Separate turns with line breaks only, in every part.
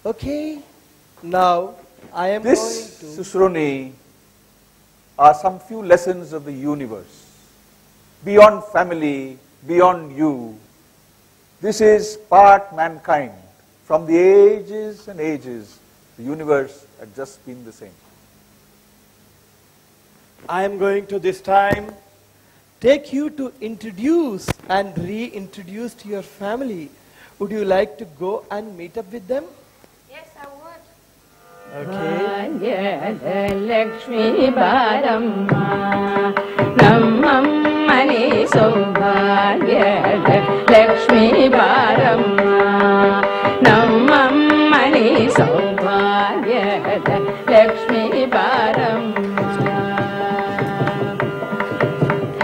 Okay, now I am
This,
going to...
Sushroni, are some few lessons of the universe. Beyond family, beyond you, this is part mankind. From the ages and ages, the universe had just been the same.
I am going to this time take you to introduce and reintroduce to your family. Would you like to go and meet up with them?
Yes, I would.
Okay.
Lakshmi Baramma Nammani Saubhagya Lakshmi Baramma Nammani Saubhagya Lakshmi Baramma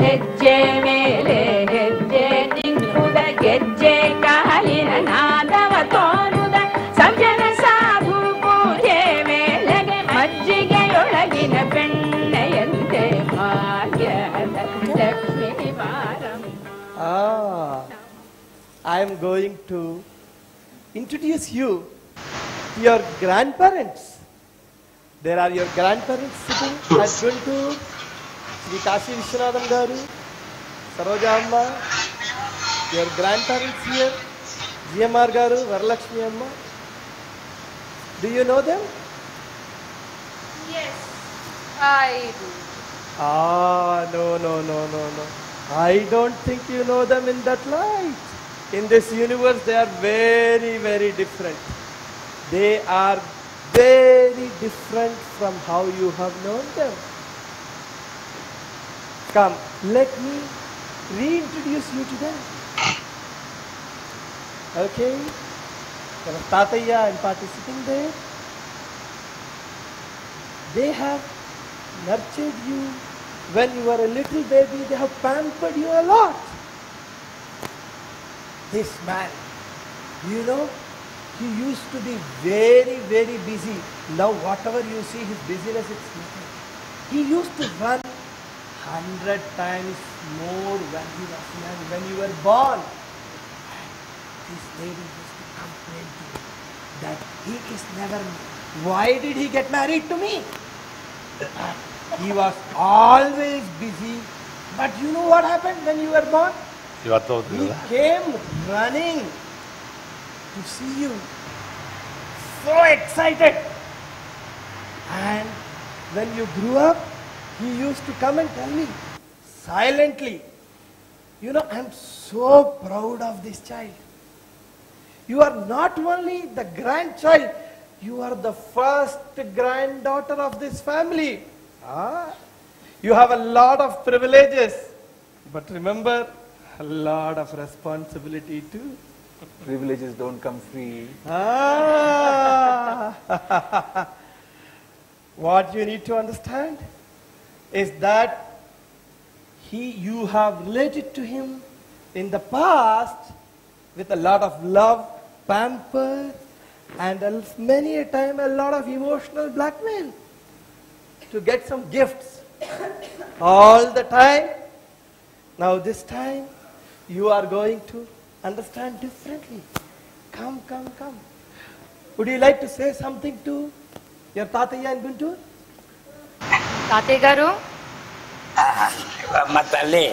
Hejje mele hejje ninguda gejje kalina nadava tonuda samjana sadhu pooje melege majjige yolagina pennayante bhagyada Lakshmi Baramma.
I am going to introduce you to your grandparents. There are your grandparents sitting at Guntur, Sri Kashi Vishwanathan Garu, Saroja Amma, your grandparents here, GMR Garu, Varalakshmi Amma. Do you know them?
Yes, I do.
No. I don't think you know them in that light. In this universe, they are very, very different. They are very different from how you have known them. Come, let me reintroduce you to them. Okay? There are Tataya and Pati sitting there. They have nurtured you when you were a little baby. They have pampered you a lot. This man, you know, he used to be very, very busy. Now whatever you see his busyness, it's nothing. He used to run 100 times more when he was young, when you were born. This lady used to complain to me that he is never married. Why did he get married to me? He was always busy. But you know what happened when you were born? He came running to see you. So excited. And when you grew up, he used to come and tell me silently, you know, I'm so proud of this child. You are not only the grandchild, you are the first granddaughter of this family. You have a lot of privileges, but remember, a lot of responsibility too.
Privileges don't come free.
What you need to understand is that you have related to him in the past with a lot of love, pamper, and many a time a lot of emotional blackmail to get some gifts. All the time. Now this time, you are going to understand differently. Come. Would you like to say something to your Tataya and Guntur?
Tate Garu?
మా తల్లి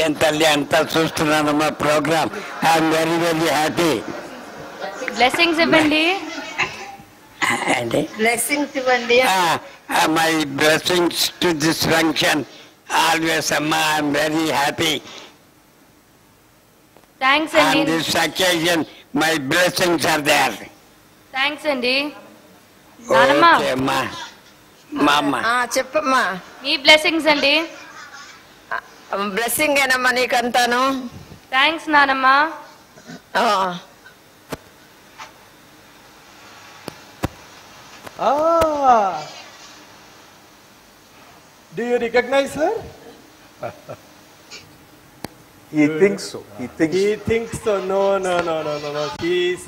ఏం తల్లి అంతా చూస్తున్నాను మా program I'm very very happy
Blessings ఇవ్వండి.
అండి
Blessings ఇవ్వండి.
My blessings to this function always అమ్మా ఐఎమ్ వెరీ హ్యాపీ
థ్యాంక్స్
ఆన్
అండి.
This occasion my blessings are there
thanks అండి. నానమ్మ,
ఓకే అమ్మా మా అమ్మ
చెప్పమ్మా.
మీ బ్లెస్సింగ్స్ అండి.
బ్లెస్సింగ్ ఏనమ్మా నీకంతాను.
థ్యాంక్స్ నానమ్మ.
Do you recognize her?
He thinks so. He thinks
so. No. She is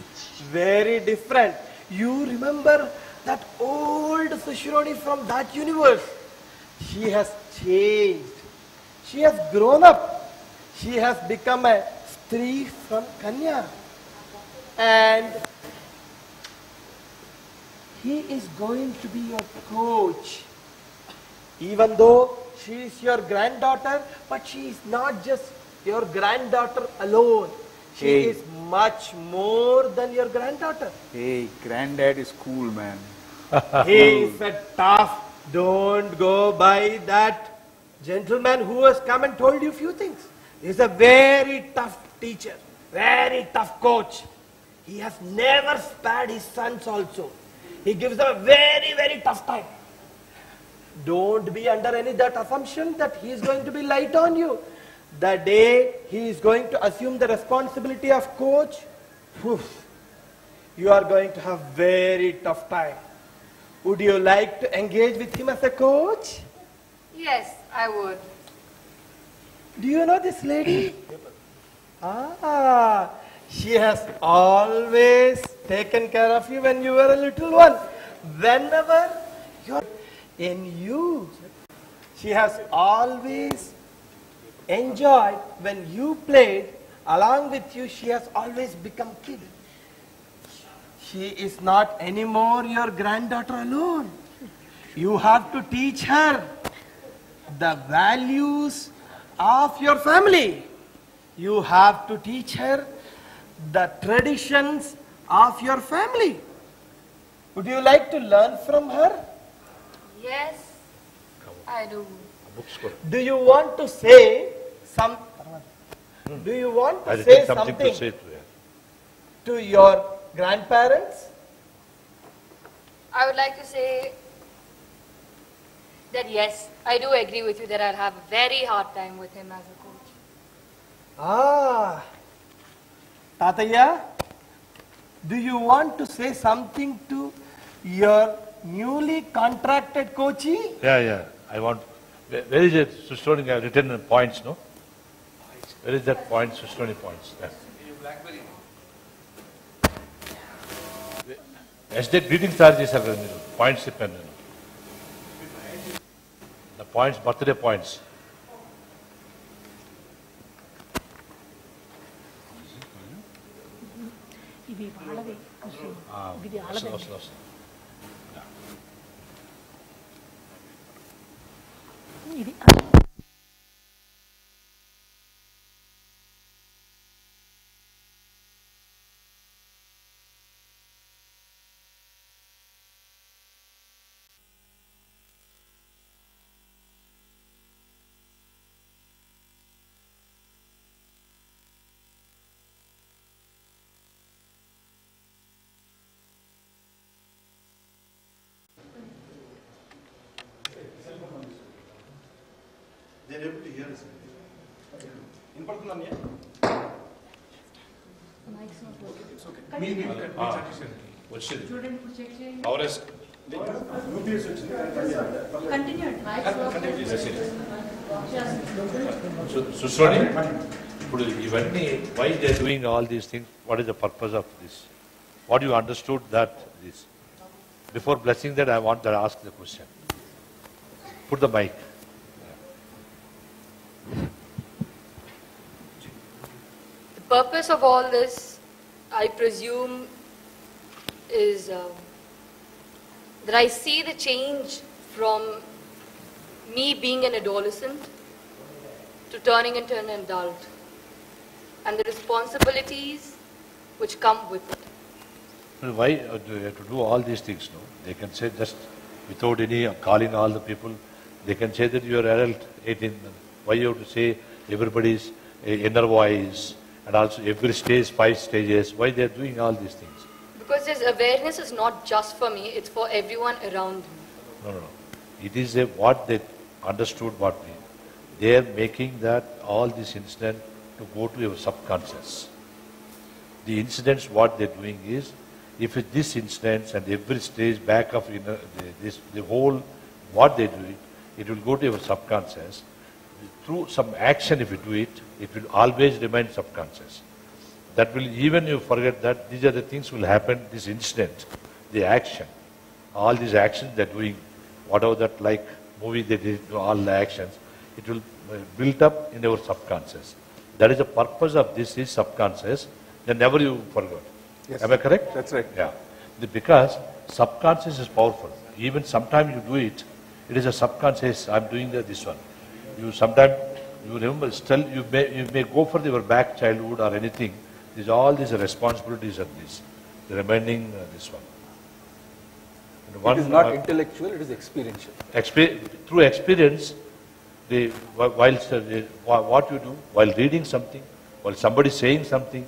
very different. You remember that old Sushroni from that universe? She has changed. She has grown up. She has become a Stree from Kanya. And he is going to be your coach. Even though she is your granddaughter, but she is not just your granddaughter alone. She
Hey.
is much more than your granddaughter.
Hey, granddad is cool, man.
He is a tough. Don't go by that gentleman who has come and told you few things. He is a very tough teacher, very tough coach. He has never spared his sons also. He gives them a very, very tough time. Don't be under any that assumption that he is going to be light on you. The day he is going to assume the responsibility of coach, you are going to have very tough time. Would you like to engage with him as a coach?
Yes, I would.
Do you know this lady? She has always taken care of you when you were a little one. Whenever you're in youth, she has always enjoyed when you played along with you. She has always become kid. She is not anymore your granddaughter alone. You have to teach her the values of your family. You have to teach her the traditions of your family. Would you like to learn from her?
Yes, I do.
Do you want to say some? Do you want to say something
to say to her.
to your grandparents?
I would like to say that yes, I do agree with you that I'll have a very hard time with him as a coach.
Tataya, do you want to say something to your newly contracted coachee?
Yeah. I want. Where is it? Sustoni, I have written in points, no? Where is that point? Sustoni points. Yeah. ఎస్డే greeting start చేశారు కదా మీరు points చెప్పాను నేను నా points birthday points
ఇవి వాళ్ళవి ఇది
వస్తుంది
ఇది
They're able to hear us.
వచ్చింది సుశ్రోణి ఇప్పుడు ఇవన్నీ why they doing all these things what is the purpose of this what you understood that this before blessing that I want to ask the question put the mic
The purpose of all this, I presume, is that I see the change from me being an adolescent to turning into an adult and the responsibilities which come with it.
Why do you have to do all these things? No, they can say just without any calling all the people. They can say that you are adult, 18. Why you have to say everybody's inner voice and also every stage, 5 stages? Why they are doing all these things?
Because this awareness is not just for me; it's for everyone around me.
No. It is what they understood. What they are making that all this incident to go to your subconscious. The incidents, what they're doing is, if this incidents and every stage back of the whole, what they do it will go to your subconscious. Through some action, if you do it, it will always remain subconscious. That will, even you forget that these are the things will happen, this incident, the action, all these actions they're doing, whatever that like movie they did, all the actions, it will build up in your subconscious. That is the purpose of this is subconscious, then never you forgot.
Yes.
Am I correct?
That's right.
Yeah. Because subconscious is powerful. Even sometimes you do it, it is a subconscious, I'm doing this one. You sometimes, you remember, still you may go for your back childhood or anything. These all these responsibilities are this. The remaining this one.
It is not intellectual, it is experiential.
Through experience, what you do, while reading something, while somebody saying something,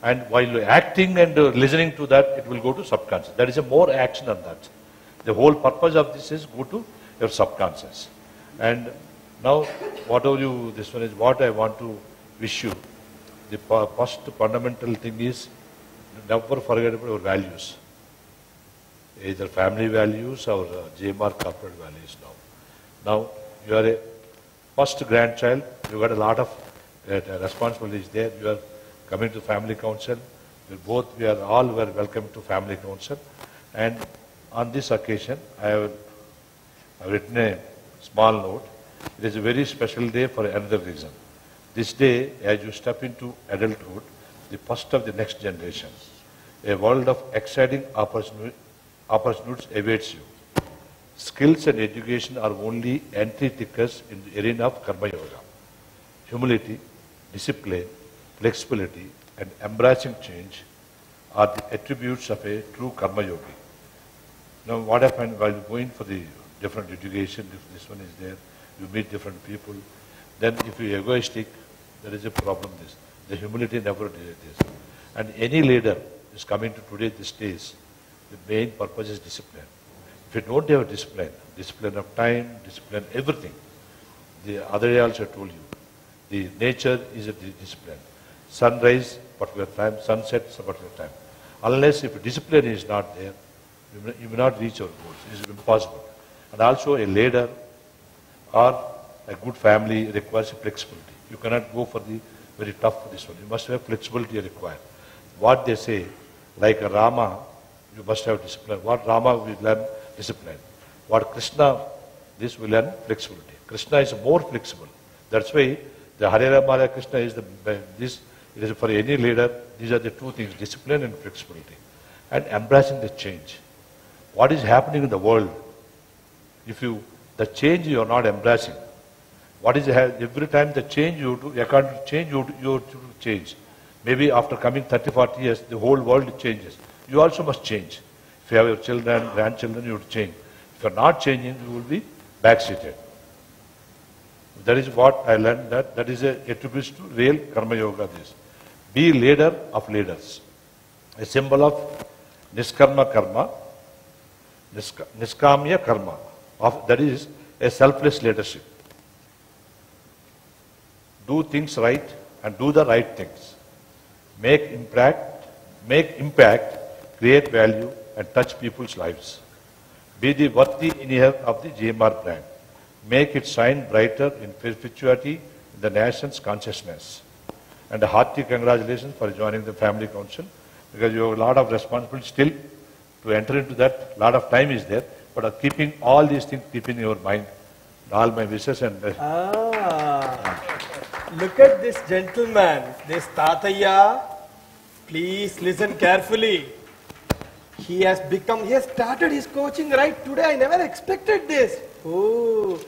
and while acting and listening to that, it will go to subconscious. There is a more action on that. The whole purpose of this is go to your subconscious. And now, whatever you, this one is what I want to wish you. The first fundamental thing is never forget about your values. Either family values or GMR corporate values now. Now, you are a first grandchild, you got a lot of responsibilities there. You are coming to family council. We are all welcome to family council. And on this occasion, I have written a small note. It is a very special day for another reason. This day, as you step into adulthood, the first of the next generation, a world of exciting opportunities awaits you. Skills and education are only entry tickets in the arena of Karma Yoga. Humility, discipline, flexibility, and embracing change are the attributes of a true Karma Yogi. Now, what I find while going for the different education, if this one is there, you meet different people, then if you are egoistic, there is a problem. The humility never did this. And any leader is coming to today this stage, the main purpose is discipline. If you don't have discipline, discipline of time, discipline everything, the other day also I told you, the nature is a discipline. Sunrise, particular time, sunset, particular time. Unless if discipline is not there, you may not reach your goals. It is impossible. And also a leader or a good family requires flexibility. You cannot go for the very tough this one. You must have flexibility required. What they say, like a Rama, you must have discipline. What Rama will learn discipline. What Krishna, this will learn flexibility. Krishna is more flexible. That's why the Hare Rama Hare Krishna is this. It is for any leader. These are the two things: discipline and flexibility, and embracing the change. What is happening in the world? If the change you are not embracing, what is every time the change you do, according to change you change. Maybe after coming 30, 40 years, the whole world changes. You also must change. If you have your children, grandchildren, you would change. If you are not changing, you will be backseated. That is what I learned, that is a attribute to real Karma Yoga. This. Be leader of leaders. A symbol of Niskarma Karma, Niskamya Karma. That is a selfless leadership. Do things right and do the right things. Make impact, create value, and touch people's lives. Be the worthy inherit of the GMR brand. Make it shine brighter in perpetuity in the nation's consciousness. And a hearty congratulations for joining the family council, because you have a lot of responsibility still to enter into that. A lot of time is there, but keeping all these things, keeping in your mind, all my wishes and.
Look at this gentleman, this Tataya. Please listen carefully. He has started his coaching right today. I never expected this. Oh,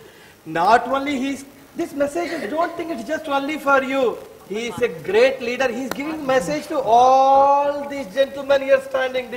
not only this message, don't think it's just only for you. He is a great leader. He is giving message to all these gentlemen here standing.